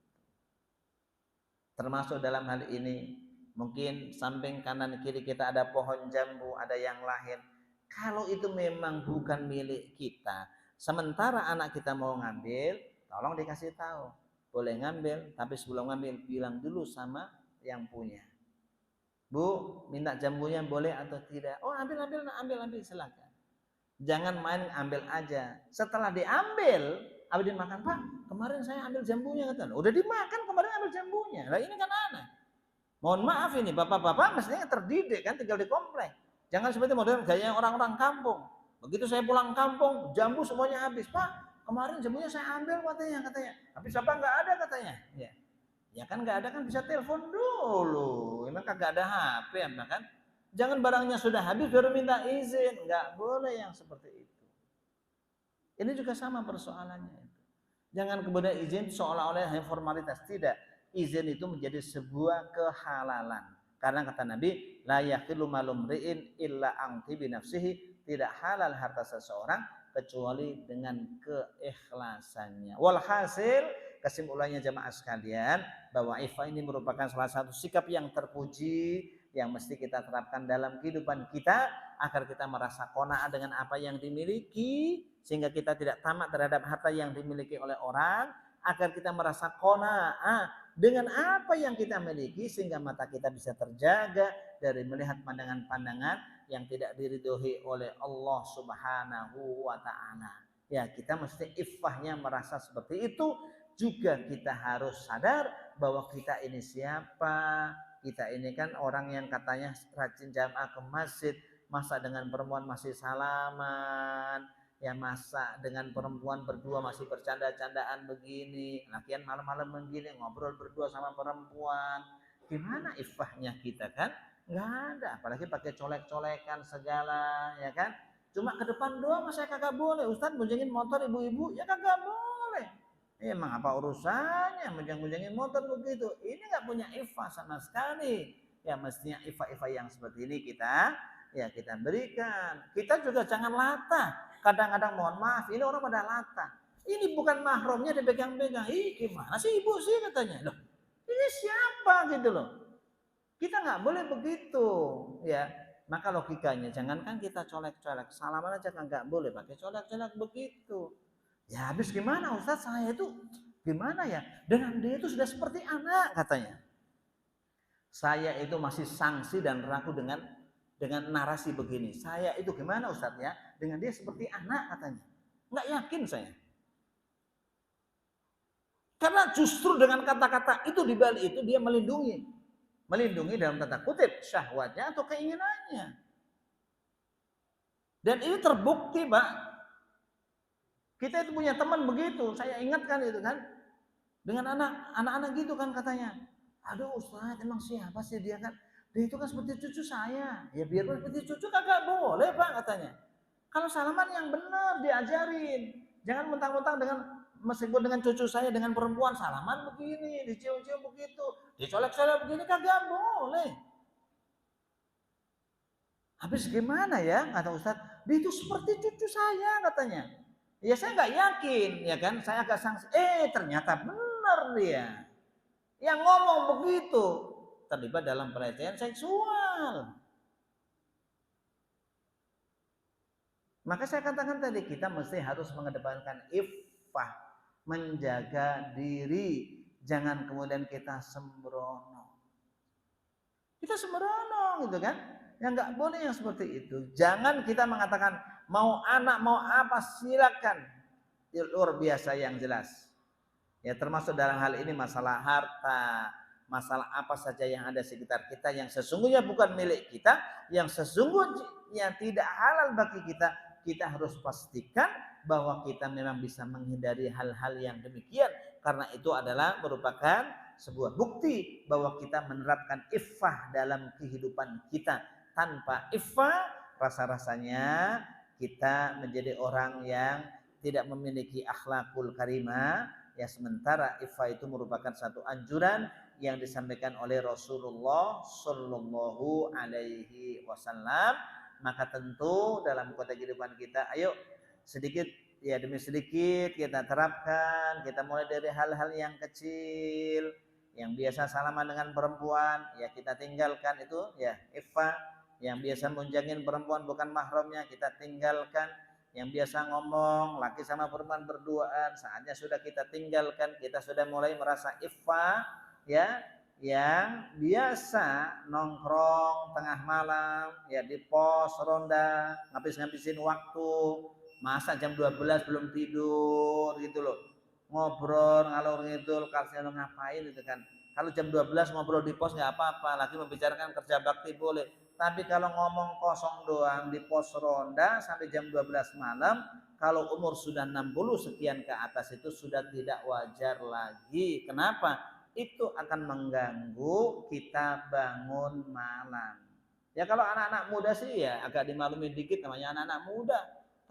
S1: Termasuk dalam hal ini mungkin samping kanan kiri kita ada pohon jambu, ada yang lain. Kalau itu memang bukan milik kita, sementara anak kita mau ngambil, tolong dikasih tahu. Boleh ngambil, tapi sebelum ngambil bilang dulu sama yang punya. Bu, minta jambunya boleh atau tidak? Oh, ambil silakan. Jangan main ambil aja. Setelah diambil, habis dimakan, Pak, kemarin saya ambil jambunya kata. Udah dimakan kemarin ambil jambunya. Lah ini kan aneh. Mohon maaf ini bapak-bapak mestinya terdidik kan tinggal di komplek. Jangan seperti modern gaya orang-orang kampung. Begitu saya pulang kampung, jambu semuanya habis. Pak, kemarin jambunya saya ambil katanya. Habis apa enggak ada katanya. Ya. Ya kan nggak ada kan bisa telepon dulu. Emang kagak ada HP ya kan? Jangan barangnya sudah habis baru minta izin. Nggak boleh yang seperti itu. Ini juga sama persoalannya. Jangan kemudian izin seolah-olah hanya formalitas. Tidak. Izin itu menjadi sebuah kehalalan. Karena kata Nabi, la yaqilu malum ri'in illa angti binafsihi. Tidak halal harta seseorang kecuali dengan keikhlasannya. Walhasil kesimpulannya jemaah sekalian bahwa iffah ini merupakan salah satu sikap yang terpuji yang mesti kita terapkan dalam kehidupan kita agar kita merasa qanaah dengan apa yang dimiliki sehingga kita tidak tamak terhadap harta yang dimiliki oleh orang, agar kita merasa qanaah dengan apa yang kita miliki sehingga mata kita bisa terjaga dari melihat pandangan-pandangan yang tidak diridhoi oleh Allah Subhanahu wa taala. Ya, kita mesti iffahnya merasa seperti itu. Juga kita harus sadar bahwa kita ini siapa. Kita ini kan orang yang katanya rajin jamaah ke masjid, masa dengan perempuan masih salaman, ya masa dengan perempuan berdua masih bercanda-candaan begini, lagian malam-malam begini ngobrol berdua sama perempuan. Gimana iffahnya kita kan? Nggak ada, apalagi pakai colek-colekan segala, ya kan? Cuma ke depan doang saya kagak boleh. Ustaz boncengin motor ibu-ibu, ya kagak boleh. Emang apa urusannya menjang-menjangin motor begitu? Ini nggak punya iffah sama sekali. Ya mestinya iffah-iffah yang seperti ini kita berikan. Kita juga jangan latah. Kadang-kadang mohon maaf, ini orang pada latah. Ini bukan mahramnya dipegang-pegang. Ih, gimana sih ibu sih katanya. Loh, ini siapa gitu loh. Kita nggak boleh begitu, ya. Maka logikanya jangankan kita colek-colek, salaman aja nggak boleh pakai colek-colek begitu. Ya habis gimana Ustaz, saya itu gimana ya? Dengan dia itu sudah seperti anak katanya. Saya itu masih sangsi dan ragu dengan narasi begini. Saya itu gimana Ustaz ya? Dengan dia seperti anak katanya. Nggak yakin saya. Karena justru dengan kata-kata itu di balik itu dia melindungi. Melindungi dalam tanda kutip syahwatnya atau keinginannya. Dan ini terbukti, Pak. Kita itu punya teman begitu, saya ingatkan itu kan. Dengan anak-anak gitu kan katanya. Aduh Ustaz, emang siapa sih dia kan? Dia itu kan seperti cucu saya. Ya biarpun seperti cucu kagak boleh Pak katanya. Kalau salaman yang benar diajarin. Jangan mentang-mentang dengan meskipun dengan cucu saya dengan perempuan salaman begini, dicium-cium begitu, dicolek-colek begini kagak boleh. Habis gimana ya kata Ustaz? Dia itu seperti cucu saya katanya. Ya saya nggak yakin ya kan, saya agak sangsi. Ternyata benar dia. Yang ngomong begitu terlibat dalam pelecehan seksual. Maka saya katakan tadi kita mesti harus mengedepankan iffah, menjaga diri, jangan kemudian kita sembrono. Kita sembrono gitu kan? Yang nggak boleh yang seperti itu. Jangan kita mengatakan mau anak mau apa silakan. Luar biasa yang jelas. Ya termasuk dalam hal ini masalah harta, masalah apa saja yang ada sekitar kita yang sesungguhnya bukan milik kita, yang sesungguhnya tidak halal bagi kita, kita harus pastikan bahwa kita memang bisa menghindari hal-hal yang demikian karena itu adalah merupakan sebuah bukti bahwa kita menerapkan iffah dalam kehidupan kita. Tanpa iffah rasa-rasanya kita menjadi orang yang tidak memiliki akhlakul karimah. Ya sementara iffah itu merupakan satu anjuran yang disampaikan oleh Rasulullah Shallallahu Alaihi Wasallam. Maka tentu dalam konteks kehidupan kita, ayo sedikit ya demi sedikit kita terapkan. Kita mulai dari hal-hal yang kecil, yang biasa salaman dengan perempuan, ya kita tinggalkan itu ya iffah. Yang biasa munjangin perempuan bukan mahramnya kita tinggalkan. Yang biasa ngomong laki sama perempuan berduaan, saatnya sudah kita tinggalkan. Kita sudah mulai merasa iffah ya. Yang biasa nongkrong tengah malam ya di pos ronda ngabis-ngabisin waktu, masa jam 12 belum tidur gitu loh, ngobrol ngalor ngidul kasih ngapain gitu kan. Kalau jam 12 ngobrol di pos nggak apa-apa, lagi membicarakan kerja bakti boleh. Tapi kalau ngomong kosong doang di pos ronda sampai jam 12 malam, kalau umur sudah 60 sekian ke atas itu sudah tidak wajar lagi. Kenapa? Itu akan mengganggu kita bangun malam. Ya kalau anak-anak muda sih ya agak dimaklumi dikit namanya anak-anak muda.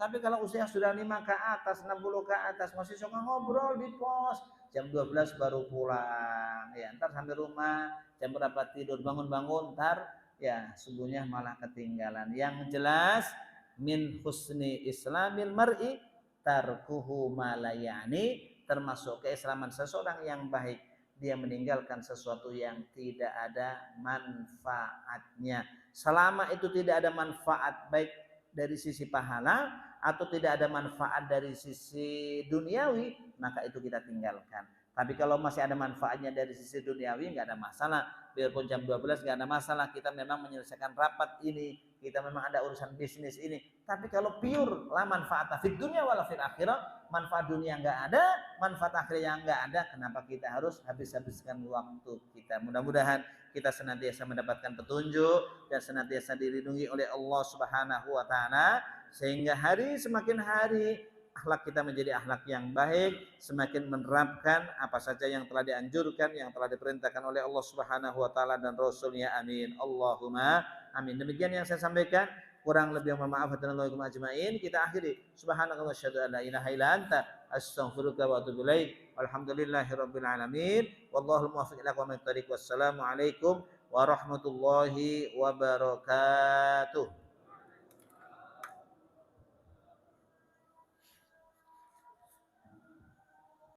S1: Tapi kalau usia sudah 5 ke atas, 60 ke atas masih suka ngobrol di pos. Jam 12 baru pulang. Ya ntar sampai rumah jam berapa tidur, bangun-bangun ntar ya subuhnya malah ketinggalan. Yang jelas min husni islamil mar'i tarkuhu malayani, termasuk keislaman seseorang yang baik dia meninggalkan sesuatu yang tidak ada manfaatnya. Selama itu tidak ada manfaat baik dari sisi pahala atau tidak ada manfaat dari sisi duniawi, maka itu kita tinggalkan. Tapi kalau masih ada manfaatnya dari sisi duniawi nggak ada masalah. Biarpun jam 12 nggak ada masalah, kita memang menyelesaikan rapat ini, kita memang ada urusan bisnis ini. Tapi kalau pure la manfaat fid dunya wala fil akhirah, manfaat dunia nggak ada, manfaat akhir yang nggak ada, kenapa kita harus habiskan waktu kita? Mudah-mudahan kita senantiasa mendapatkan petunjuk dan senantiasa dilindungi oleh Allah Subhanahu wa taala sehingga hari semakin hari akhlak kita menjadi akhlak yang baik, semakin menerapkan apa saja yang telah dianjurkan, yang telah diperintahkan oleh Allah Subhanahu wa taala dan Rasulnya. Amin. Allahumma amin. Demikian yang saya sampaikan. Kurang lebih mohon maaf dan Allahumma ajmain. Kita akhiri. Subhanakallah syahadu an la ilaha illa anta astaghfiruka wa atubu ilaik. Walhamdulillahirabbil alamin. Wallahul muwaffiq ila aqwamit thoriq. Wassalamualaikum warahmatullahi wabarakatuh.